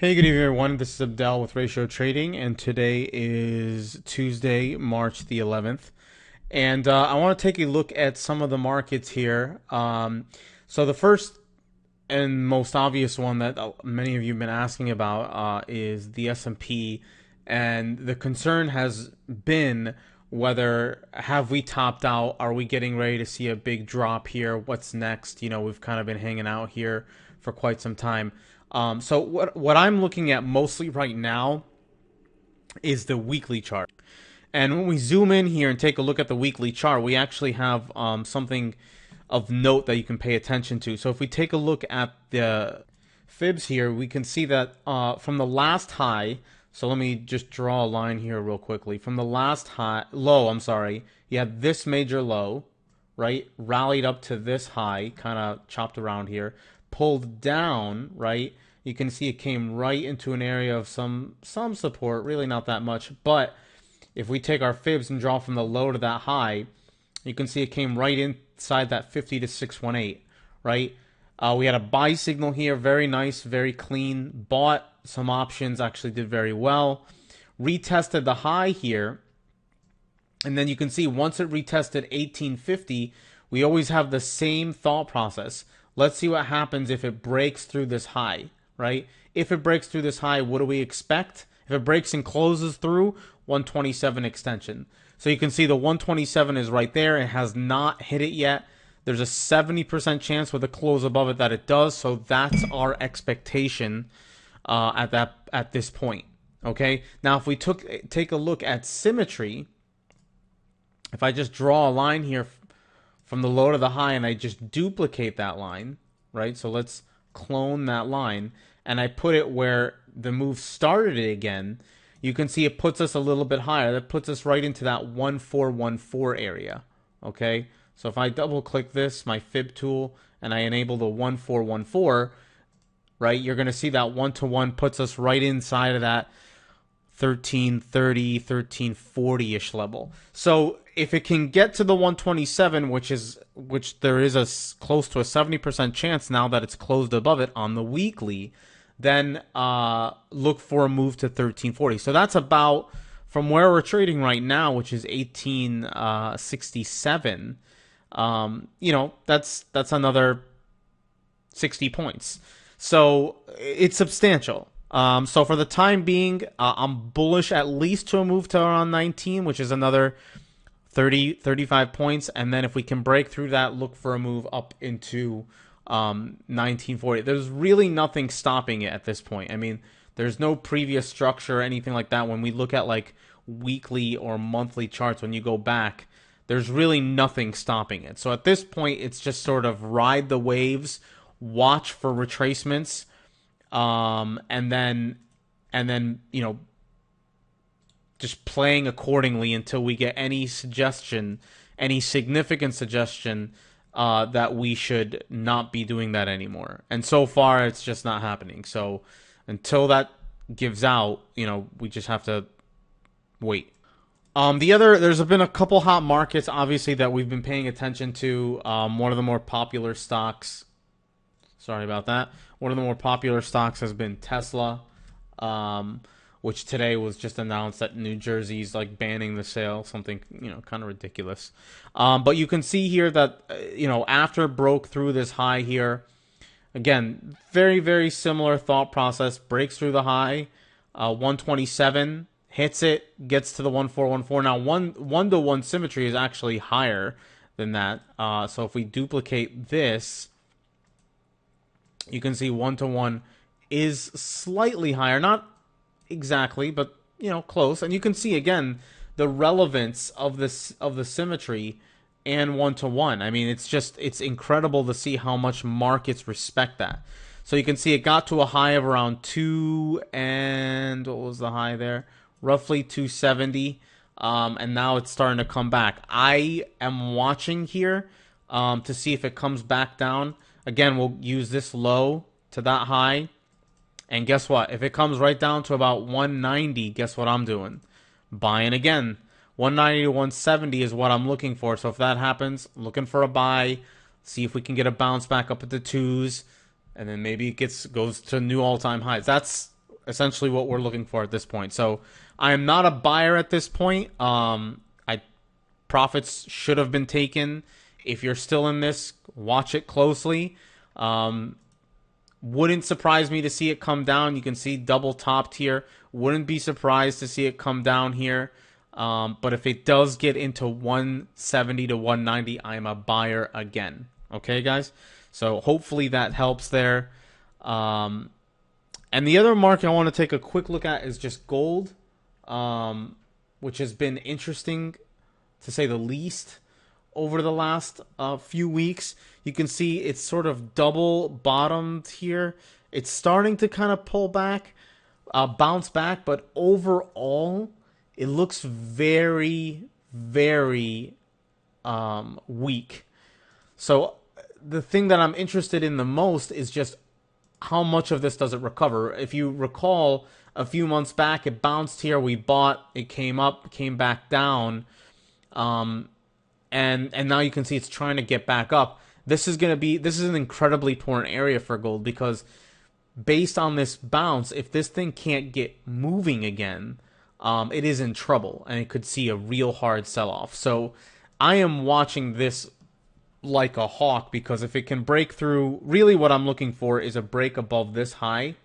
Hey, good evening, everyone. This is Abdel with Ratio Trading, and today is Tuesday, March the 11th. And I want to take a look at some of the markets here. So the first and most obvious one that many of you have been asking about is the S&P, and the concern has been whether have we topped out? Are we getting ready to see a big drop here? What's next? We've kind of been hanging out here for quite some time. So what I'm looking at mostly right now is the weekly chart. And when we zoom in here and take a look at the weekly chart, we actually have something of note that you can pay attention to. So if we take a look at the fibs here, we can see that from the last high, so let me just draw a line here real quickly. From the last low, you had this major low, right? Rallied up to this high, kind of chopped around here, pulled down, right? You can see it came right into an area of some support, really not that much, but if we take our fibs and draw from the low to that high, you can see it came right inside that 50 to 618, right? We had a buy signal here, very nice, very clean. Bought some options, actually did very well. Retested the high here, and then you can see once it retested 1850, we always have the same thought process. Let's see what happens if it breaks through this high, right? If it breaks through this high, what do we expect? If it breaks and closes through, 127 extension. So you can see the 127 is right there. It has not hit it yet. There's a 70% chance with a close above it that it does. So that's our expectation at this point. Okay. Now, if we take a look at symmetry, if I just draw a line here from the low to the high and I just duplicate that line, right? So let's clone that line and I put it where the move started it again. You can see it puts us a little bit higher. That puts us right into that 1414 area. Okay, so if I double click this, my fib tool, and I enable the 1414, right, you're going to see that 1-to-1 puts us right inside of that 1330, 1340-ish level. So if it can get to the 127, which there is close to a 70% chance now that it's closed above it on the weekly, then look for a move to 1340. So that's about from where we're trading right now, which is 1867. That's another 60 points. So it's substantial. So for the time being, I'm bullish at least to a move to around 19, which is another 35 points. And then if we can break through that, look for a move up into 1940. There's really nothing stopping it at this point. I mean, there's no previous structure or anything like that. When we look at like weekly or monthly charts, when you go back, there's really nothing stopping it. So at this point, it's just sort of ride the waves, watch for retracements, and then just playing accordingly until we get any suggestion, any significant suggestion that we should not be doing that anymore. And so far, it's just not happening. So until that gives out, we just have to wait. There's been a couple hot markets, obviously, that we've been paying attention to. One of the more popular stocks, sorry about that. One of the more popular stocks has been Tesla, which today was just announced that New Jersey's like banning the sale, something, kind of ridiculous. But you can see here that, after it broke through this high here, again, very, very similar thought process, breaks through the high, 127, hits it, gets to the 1414. Now, 1-to-1 symmetry is actually higher than that. So if we duplicate this, you can see 1-to-1 is slightly higher, not exactly, but close. And you can see again the relevance of the symmetry and 1-to-1. I mean, it's incredible to see how much markets respect that. So you can see it got to a high of around 2, and what was the high there? Roughly 270. And now it's starting to come back. I am watching here to see if it comes back down. Again, we'll use this low to that high. And guess what? If it comes right down to about 190, guess what I'm doing? Buying again. 190 to 170 is what I'm looking for. So if that happens, looking for a buy. See if we can get a bounce back up at the 2s. And then maybe it goes to new all-time highs. That's essentially what we're looking for at this point. So I am not a buyer at this point. I Profits should have been taken. If you're still in this, watch it closely. Wouldn't surprise me to see it come down. You can see double topped here. Wouldn't be surprised to see it come down here. But if it does get into 170 to 190, I'm a buyer again. Okay, guys? So hopefully that helps there. And the other market I want to take a quick look at is just gold, which has been interesting to say the least over the last few weeks. You can see it's sort of double bottomed here. It's starting to kind of pull back, bounce back, but overall, it looks very, very weak. So the thing that I'm interested in the most is just how much of this does it recover. If you recall, a few months back, it bounced here. We bought. It came up, came back down. And now you can see it's trying to get back up. This is an incredibly important area for gold, because based on this bounce, if this thing can't get moving again, it is in trouble, and it could see a real hard sell-off. So I am watching this like a hawk, because if it can break through, really what I'm looking for is a break above this high.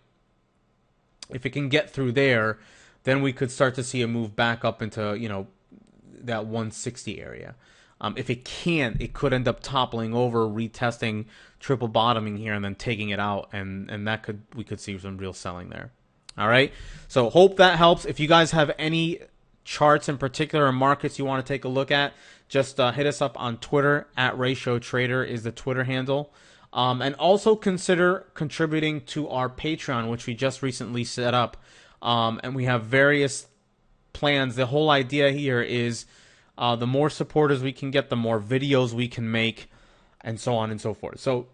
If it can get through there, then we could start to see a move back up into, that 160 area. If it can't, it could end up toppling over, retesting, triple bottoming here, and then taking it out, and we could see some real selling there. All right, so hope that helps. If you guys have any charts in particular or markets you want to take a look at, just hit us up on Twitter. @RatioTrader is the Twitter handle. And also consider contributing to our Patreon, which we just recently set up. And we have various plans. The whole idea here is the more supporters we can get, the more videos we can make, and so on and so forth. So